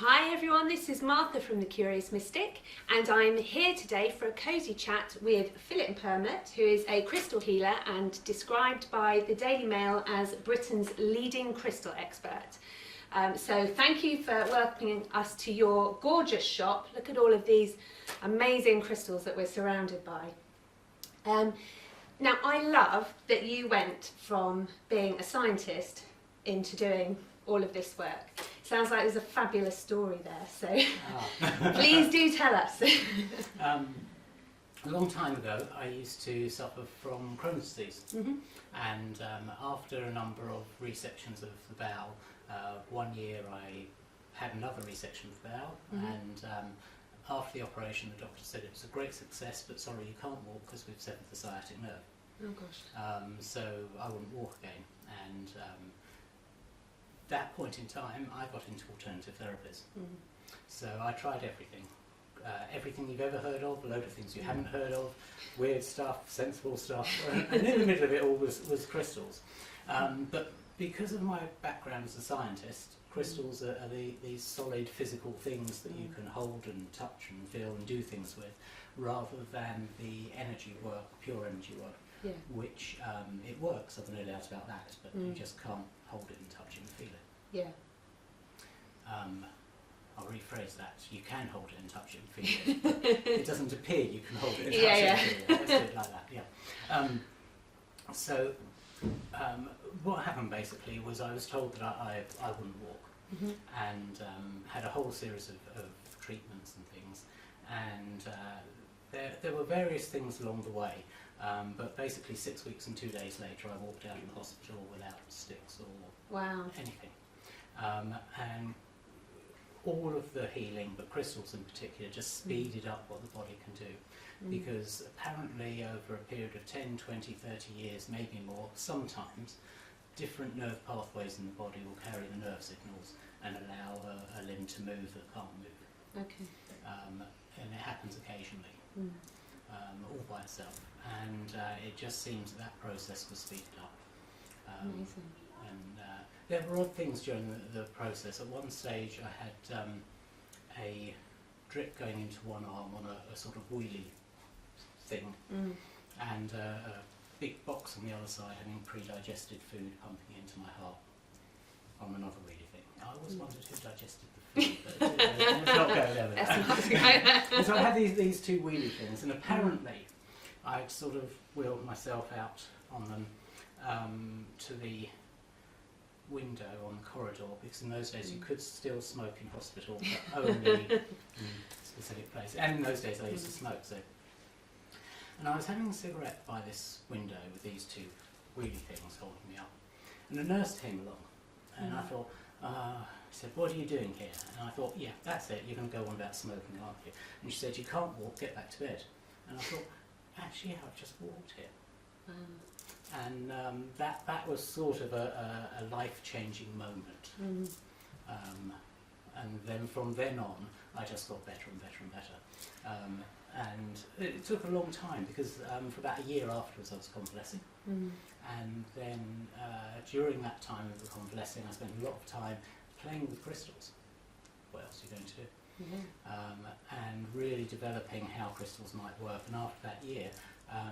Hi everyone, this is Martha from The Curious Mystic, and I'm here today for a cosy chat with Philip Permutt, who is a crystal healer and described by the Daily Mail as Britain's leading crystal expert. So thank you for welcoming us to your gorgeous shop. Look at all of these amazing crystals that we're surrounded by. Now I love that you went from being a scientist into doing all of this work. Sounds like there's a fabulous story there, so please do tell us. A long time ago I used to suffer from Crohn's disease, and after a number of resections of the bowel, 1 year I had another resection of the bowel, and after the operation the doctor said it was a great success, but sorry, you can't walk because we've severed the sciatic nerve. Oh gosh. So I wouldn't walk again, and that point in time I got into alternative therapies. So I tried everything. Everything you've ever heard of, a load of things you haven't heard of, weird stuff, sensible stuff, and in the middle of it all was crystals. But because of my background as a scientist, crystals are these solid physical things that you can hold and touch and feel and do things with, rather than the energy work, pure energy work. Yeah. Which it works, I've no doubt about that, but you just can't hold it and touch it and feel it. Yeah. I'll rephrase that. You can hold it and touch it and feel it, but it doesn't appear you can hold it and touch it and feel it. Let's do it like that, yeah. So what happened basically was I was told that I wouldn't walk, and had a whole series of treatments and things, and there were various things along the way. But basically 6 weeks and 2 days later I walked out of the hospital without sticks or anything. And all of the healing, but crystals in particular, just speeded up what the body can do. Because apparently over a period of 10, 20, 30 years, maybe more, sometimes, different nerve pathways in the body will carry the nerve signals and allow a limb to move that can't move. Okay. And it happens occasionally. All by itself, and it just seems that process was speeded up. Amazing. And there were odd things during the process. At one stage I had a drip going into one arm on a sort of wheelie thing, and a big box on the other side having pre-digested food pumping into my heart on another wheelie thing. I always wondered who digested the food, but let's not go there with that. And so I had these two wheelie things, and apparently I'd sort of wheeled myself out on them to the window on the corridor, because in those days you could still smoke in hospital, but only in specific places. And in those days I used to smoke, so. And I was having a cigarette by this window with these two wheelie things holding me up, and a nurse came along, and I thought, she said, "What are you doing here?" And I thought, yeah, that's it, you're going to go on about smoking, aren't you? And she said, "You can't walk, get back to bed." And I thought, actually, I've just walked here. And that was sort of a life-changing moment. And then from then on, I just got better and better and better. And it took a long time, because for about a year afterwards I was convalescing. And then during that time of the convalescing I spent a lot of time playing with crystals. What else are you going to do? And really developing how crystals might work. And after that year,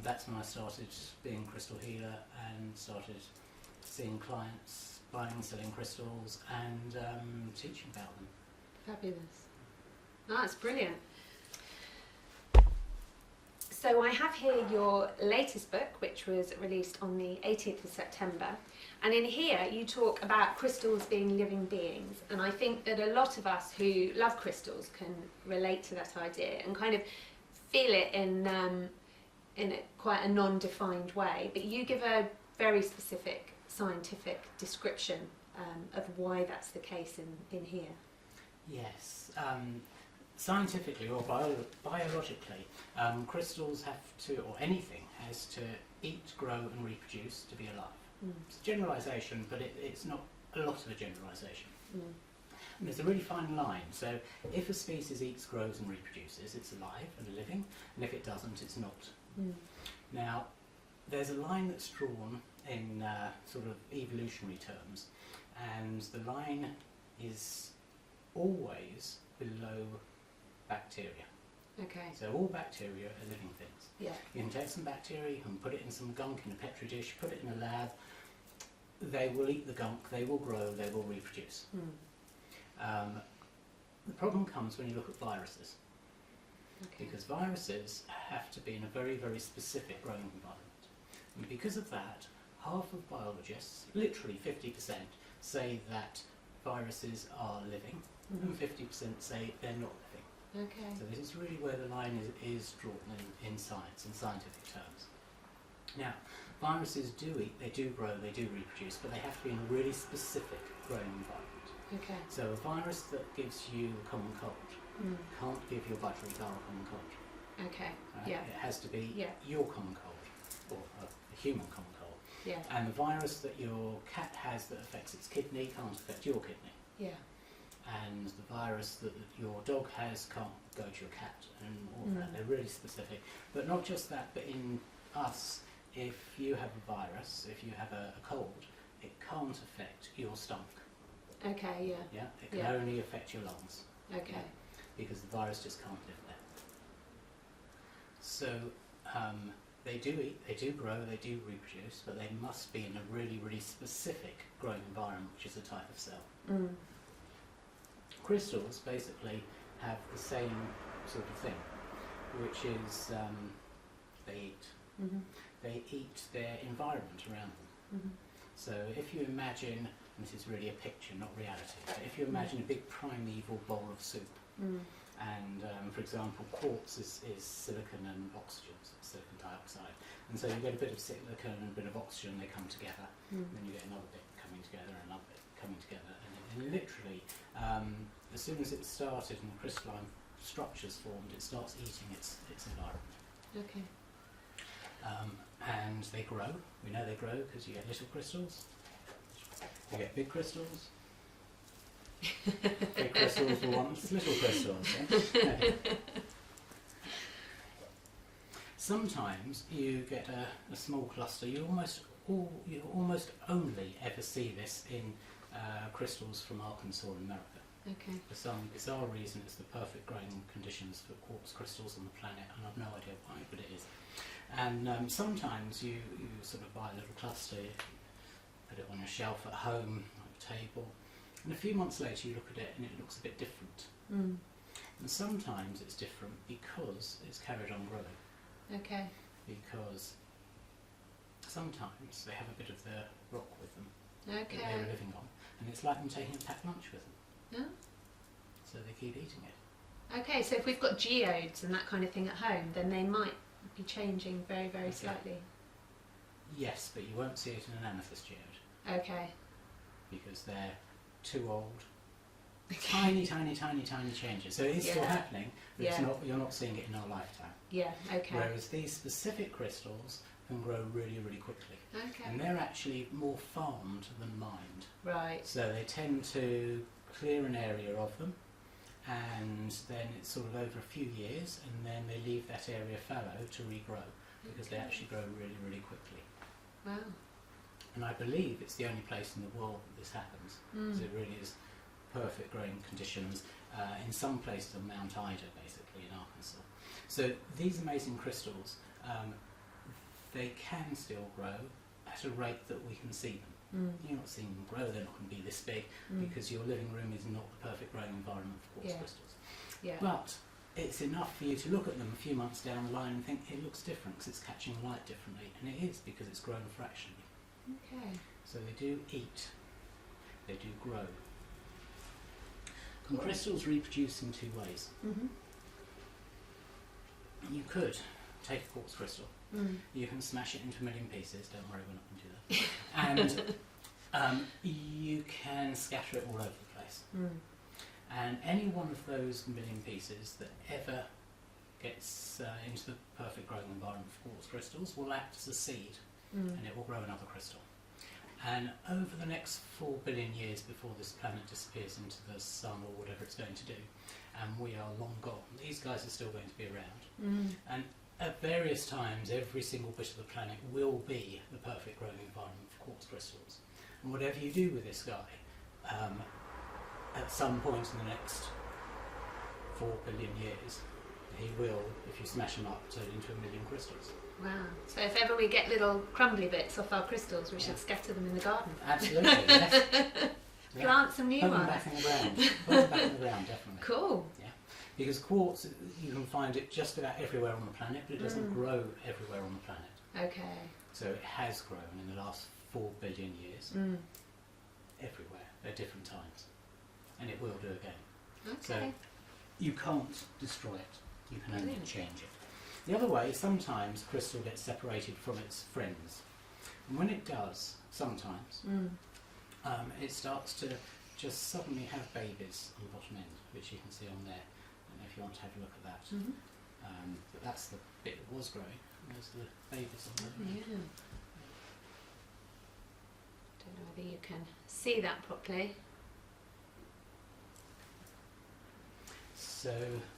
that's when I started being a crystal healer and started seeing clients, buying and selling crystals, and teaching about them. Fabulous. Oh, that's brilliant. So I have here your latest book, which was released on the 18th of September. And in here you talk about crystals being living beings. And I think that a lot of us who love crystals can relate to that idea and kind of feel it in quite a non-defined way. But you give a very specific scientific description of why that's the case in here. Yes. Scientifically or biologically, crystals have to, or anything has to eat, grow and reproduce to be alive. It's a generalisation, but it's not a lot of a generalisation. And there's a really fine line. So if a species eats, grows and reproduces, it's alive and living, and if it doesn't, it's not. Now, there's a line that's drawn in sort of evolutionary terms, and the line is always below bacteria. Okay. So all bacteria are living things. Yeah. You can take some bacteria, you can put it in some gunk in a petri dish, put it in a lab. They will eat the gunk, they will grow, they will reproduce. The problem comes when you look at viruses. Okay. Because viruses have to be in a very, very specific growing environment. And because of that, half of biologists, literally 50%, say that viruses are living, and 50% say they're not living. Okay. So this is really where the line is drawn in science, in scientific terms. Now, viruses do eat, they do grow, they do reproduce, but they have to be in a really specific growing environment. Okay. So a virus that gives you a common cold can't give your budgie-bar a common cold. Okay. Right? Yeah. It has to be Yeah. your common cold, or a human common cold. Yeah. And the virus that your cat has that affects its kidney can't affect your kidney. Yeah. And the virus that your dog has can't go to your cat, and all of that. They're really specific. But not just that, but in us, if you have a virus, if you have a cold, it can't affect your stomach. Okay. Yeah. Yeah, it can Yeah. only affect your lungs. Okay. Because the virus just can't live there. So they do eat, they do grow, they do reproduce, but they must be in a really, really specific growing environment, which is a type of cell. Crystals basically have the same sort of thing, which is they eat. They eat their environment around them. So if you imagine, and this is really a picture, not reality, but if you imagine a big primeval bowl of soup, and for example, quartz is silicon and oxygen, so it's silicon dioxide, and so you get a bit of silicon and a bit of oxygen, they come together, and then you get another bit coming together, and another bit coming together, and literally, as soon as it started and the crystalline structures formed, it starts eating its environment. Okay. And they grow. We know they grow because you get little crystals, you get big crystals. Big crystals were once little crystals. Yeah? Sometimes you get a small cluster. You almost only ever see this in crystals from Arkansas in America. Okay. For some bizarre reason, it's the perfect growing conditions for quartz crystals on the planet, and I've no idea why, but it is. And sometimes you sort of buy a little cluster, put it on your shelf at home, on a table, and a few months later you look at it and it looks a bit different. And sometimes it's different because it's carried on growing. Okay. Because sometimes they have a bit of the rock with them that Okay. they're living on, and it's like them taking a packed lunch with them. Yeah. So they keep eating it. Okay, so if we've got geodes and that kind of thing at home, then they might be changing very, very slightly. Yes, but you won't see it in an amethyst geode Okay. because they're too old. Tiny, tiny, tiny, tiny changes. So it's still happening, but it's not, you're not seeing it in our lifetime. Yeah, okay. Whereas these specific crystals can grow really, really quickly. Okay. And they're actually more farmed than mined. Right. So they tend to clear an area of them, and then it's sort of over a few years, and then they leave that area fallow to regrow, because they actually grow really, really quickly. Wow. And I believe it's the only place in the world that this happens, because it really is perfect growing conditions in some places on Mount Ida, basically, in Arkansas. So these amazing crystals, they can still grow at a rate that we can see them. You're not seeing them grow, they're not going to be this big, because your living room is not the perfect growing environment for quartz crystals. Yeah. But it's enough for you to look at them a few months down the line and think it looks different because it's catching light differently, and it is because it's grown fractionally. Okay. So they do eat, they do grow. And crystals reproduce in two ways. You could take a quartz crystal, you can smash it into a million pieces, don't worry, we're not going to do that, and you can scatter it all over the place. And any one of those million pieces that ever gets into the perfect growing environment for quartz crystals will act as a seed, and it will grow another crystal. And over the next 4 billion years before this planet disappears into the sun or whatever it's going to do, and we are long gone, these guys are still going to be around. And at various times, every single bit of the planet will be the perfect growing environment for quartz crystals. And whatever you do with this guy, at some point in the next 4 billion years, he will, if you smash them up, turn into 1 million crystals. Wow. So if ever we get little crumbly bits off our crystals, we should scatter them in the garden. Absolutely, yes. Plant some new Put ones. them back in the ground. Put them back in the ground, definitely. Cool. Yeah. Because quartz, you can find it just about everywhere on the planet, but it doesn't grow everywhere on the planet. Okay. So it has grown in the last 4 billion years, everywhere, at different times. And it will do again. Okay. So you can't destroy it, you can only change it. The other way, sometimes crystal gets separated from its friends. And when it does, sometimes, it starts to just suddenly have babies on the bottom end, which you can see on there. I don't know if you want to have a look at that. But that's the bit that was growing. There's the babies on there. Yeah. Don't know whether you can see that properly. So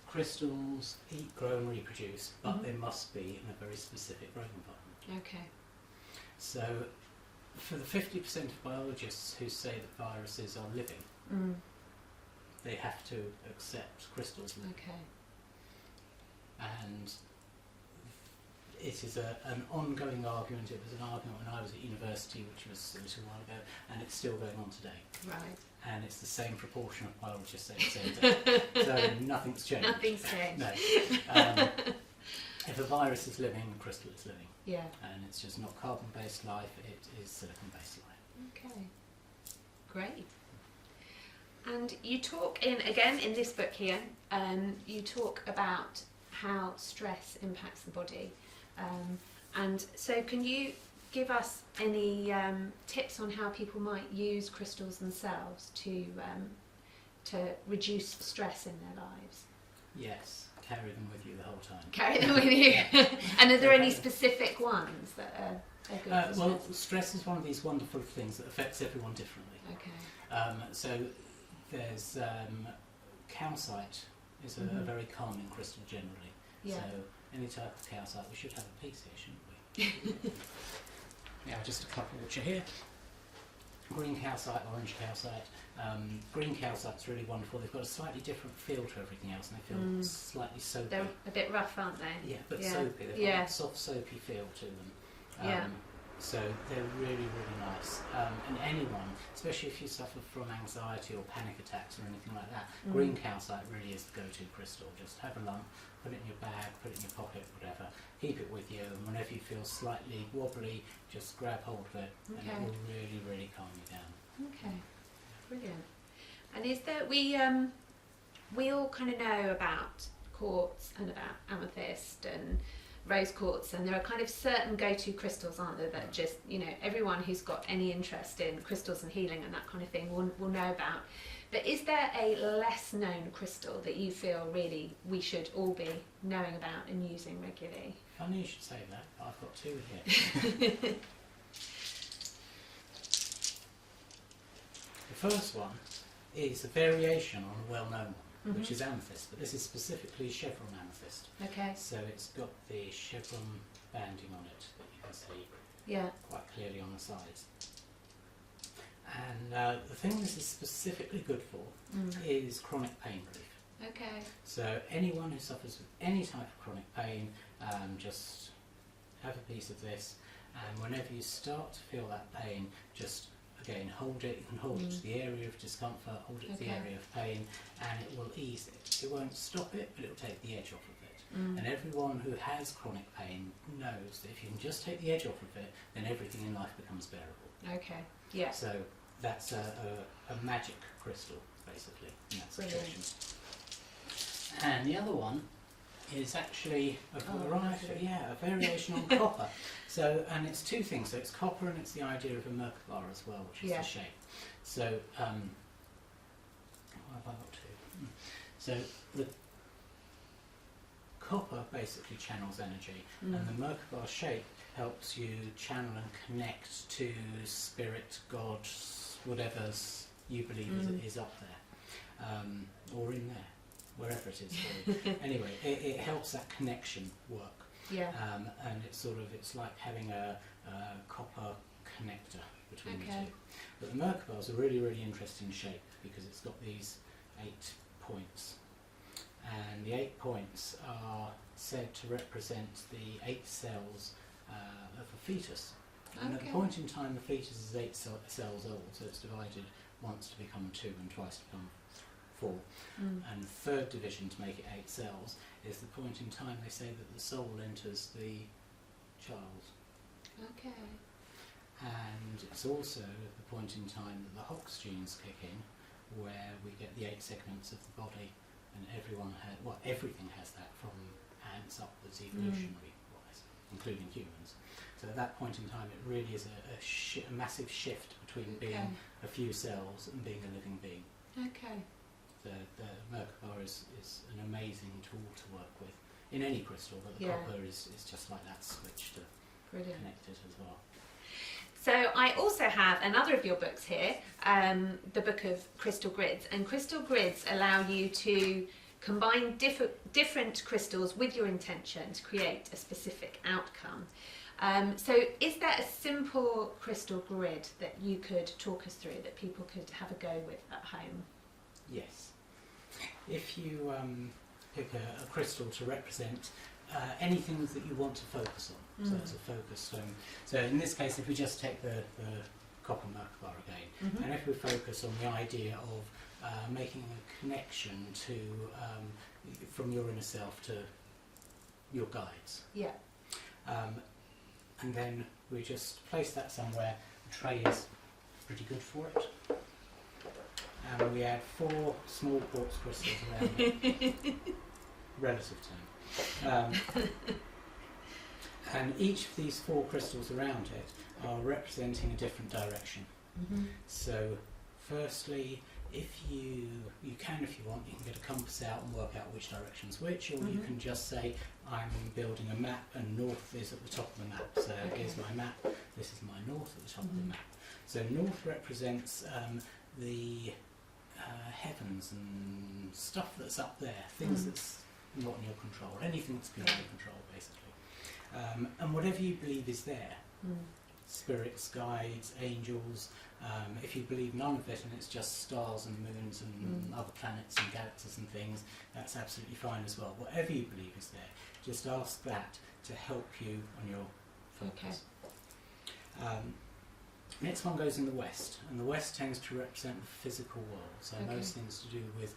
crystals eat, grow and reproduce, but they must be in a very specific growing environment. Okay. So for the 50% of biologists who say that viruses are living, they have to accept crystals living. Okay. And it is an ongoing argument. It was an argument when I was at university, which was a little while ago, and it's still going on today. Right. And it's the same proportion of biologists that say that. So nothing's changed. Nothing's changed. No. If a virus is living, a crystal is living. Yeah. And it's just not carbon-based life, it is silicon-based life. Okay. Great. And you talk in this book here, you talk about how stress impacts the body. And so can you give us any tips on how people might use crystals themselves to reduce stress in their lives? Yes, carry them with you the whole time. Carry them with you. And are there any specific ones that are good for well, stress? stress is one of these wonderful things that affects everyone differently. Okay. So there's calcite is a very calming crystal generally. Yeah. So any type of calcite, we should have a piece here, shouldn't we? Now just a couple which are here. Green calcite, orange calcite. Green calcite's really wonderful. They've got a slightly different feel to everything else, and they feel slightly soapy. They're a bit rough, aren't they? Yeah, but soapy. They've got a soft, soapy feel to them. So they're really, really nice. And anyone, especially if you suffer from anxiety or panic attacks or anything like that, green calcite really is the go-to crystal. Just have a lump, put it in your bag, put it in your pocket, whatever. Keep it with you, and whenever you feel slightly wobbly, just grab hold of it, and it will really, really calm you down. Okay, brilliant. And is there we all kind of know about quartz and about amethyst and rose quartz, and there are kind of certain go-to crystals, aren't there, that just, everyone who's got any interest in crystals and healing and that kind of thing will know about. But is there a less known crystal that you feel really we should all be knowing about and using regularly? Funny you should say that. I've got two here. The first one is a variation on a well-known one, which is amethyst, but this is specifically chevron amethyst. Okay. So it's got the chevron banding on it that you can see quite clearly on the sides. And the thing this is specifically good for is chronic pain relief. Okay. So anyone who suffers with any type of chronic pain, just have a piece of this, and whenever you start to feel that pain, just again hold it. You can hold it to the area of discomfort, hold it to the area of pain, and it will ease it. It won't stop it, but it will take the edge off of it. And everyone who has chronic pain knows that if you can just take the edge off of it, then everything in life becomes bearable. Okay. Yeah. So that's a magic crystal, basically, in that situation. And the other one is actually a variety, a variation on copper. So, and it's two things. So it's copper, and it's the idea of a Merkaba as well, which is the shape. So, what have I got to? So the copper basically channels energy, and the Merkaba shape helps you channel and connect to spirit, God, whatever's you believe is up there, or in there, wherever it is. Anyway, it helps that connection work. Yeah. And it's like having a copper connector between the two. But the Merkaba is a really, really interesting shape because it's got these 8 points. And the 8 points are said to represent the 8 cells of a fetus. And at the point in time, the fetus is 8 cells old, so it's divided once to become 2 and twice to become 4. And the third division to make it 8 cells is the point in time they say that the soul enters the child. Okay. And it's also the point in time that the Hox genes kick in, where we get the 8 segments of the body, and everything has that from ants upwards evolutionary wise, including humans. So at that point in time it really is a massive shift between being a few cells and being a living being. Okay. The Merkaba is an amazing tool to work with in any crystal, but the copper is just like that switch to connect it as well. So I also have another of your books here, the book of crystal grids, and crystal grids allow you to combine different crystals with your intention to create a specific outcome. So is there a simple crystal grid that you could talk us through that people could have a go with at home? Yes. If you pick a crystal to represent anything that you want to focus on, so it's a focus stone. So in this case, if we just take the copper Merkaba again, and if we focus on the idea of making a connection to from your inner self to your guides. Yeah. And then we just place that somewhere. The tray is pretty good for it. And we add 4 small quartz crystals around it. Relative term. And each of these 4 crystals around it are representing a different direction. So firstly, if you can, if you want, you can get a compass out and work out which direction's which, or you can just say, I'm building a map and north is at the top of the map. So here's my map, this is my north at the top of the map. So north represents the heavens and stuff that's up there, things that's not in your control, anything that's beyond your control, basically. And whatever you believe is there, spirits, guides, angels, if you believe none of it and it's just stars and moons and other planets and galaxies and things, that's absolutely fine as well. Whatever you believe is there, just ask that to help you on your focus. Next one goes in the west, and the west tends to represent the physical world, so most things to do with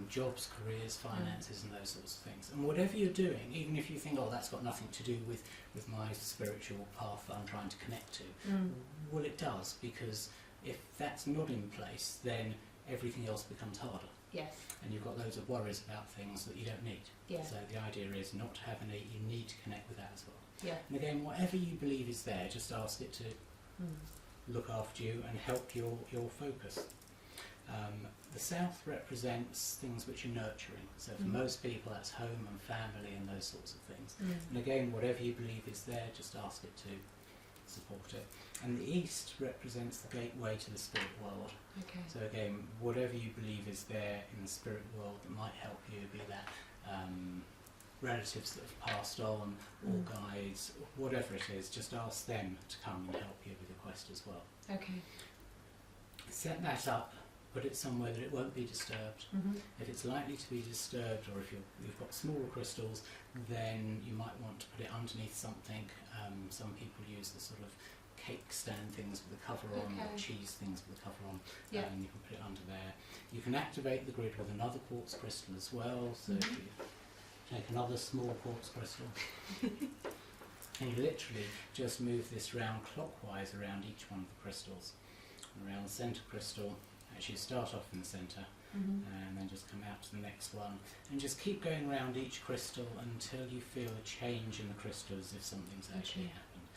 jobs, careers, finances and those sorts of things. And whatever you're doing, even if you think, oh, that's got nothing to do with my spiritual path that I'm trying to connect to, well, it does, because if that's not in place, then everything else becomes harder. Yes. And you've got loads of worries about things that you don't need. Yeah. So the idea is not to have any, you need to connect with that as well. Yeah. And again, whatever you believe is there, just ask it to look after you and help your focus. The south represents things which are nurturing, so for most people that's home and family and those sorts of things. And again, whatever you believe is there, just ask it to support it. And the east represents the gateway to the spirit world. Okay. So again, whatever you believe is there in the spirit world that might help you, be that relatives that have passed on, or guides, whatever it is, just ask them to come and help you with your quest as well. Okay. Set that up, put it somewhere that it won't be disturbed. If it's likely to be disturbed, or if you've got smaller crystals, then you might want to put it underneath something. Some people use the sort of cake stand things with the cover on, or cheese things with the cover on, and you can put it under there. You can activate the grid with another quartz crystal as well, so if you take another small quartz crystal, and you literally just move this round clockwise around each one of the crystals. Around the centre crystal, actually start off in the centre, and then just come out to the next one, and just keep going around each crystal until you feel a change in the crystal, as if something's actually happened.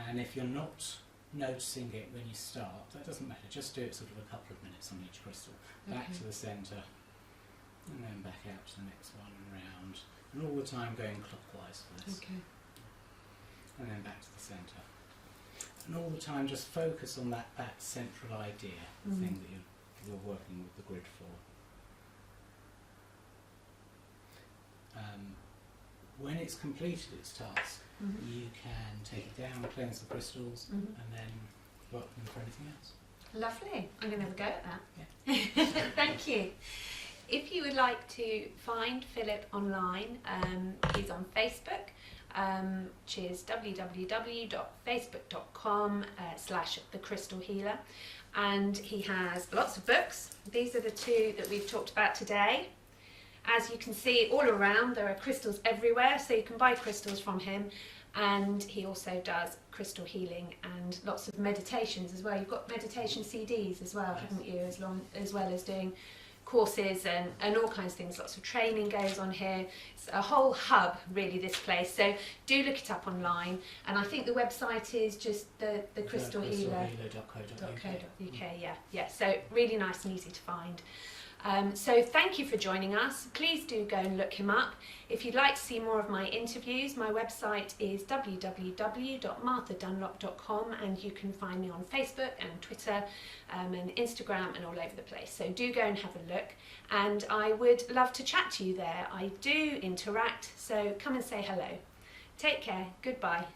And if you're not noticing it when you start, that doesn't matter, just do it sort of a couple of minutes on each crystal. Back to the centre, and then back out to the next one and round, and all the time going clockwise for this. And then back to the centre. And all the time just focus on that central idea, the thing that you're working with the grid for. When it's completed its task, you can take it down, cleanse the crystals, and then work them for anything else. Lovely. I'm going to have a go at that. Yeah. Thank you. If you would like to find Philip online, he's on Facebook, which is www.facebook.com/thecrystalhealer, and he has lots of books. These are the two that we've talked about today. As you can see all around, there are crystals everywhere, so you can buy crystals from him. And he also does crystal healing and lots of meditations as well. You've got meditation CDs as well, haven't you? As well as doing courses and all kinds of things. Lots of training goes on here. It's a whole hub, really, this place. So do look it up online. And I think the website is just the crystalhealer.co.uk. Yeah. So really nice and easy to find. So thank you for joining us. Please do go and look him up. If you'd like to see more of my interviews, my website is www.marthadunlop.com, and you can find me on Facebook and Twitter and Instagram and all over the place. So do go and have a look, and I would love to chat to you there. I do interact, so come and say hello. Take care. Goodbye.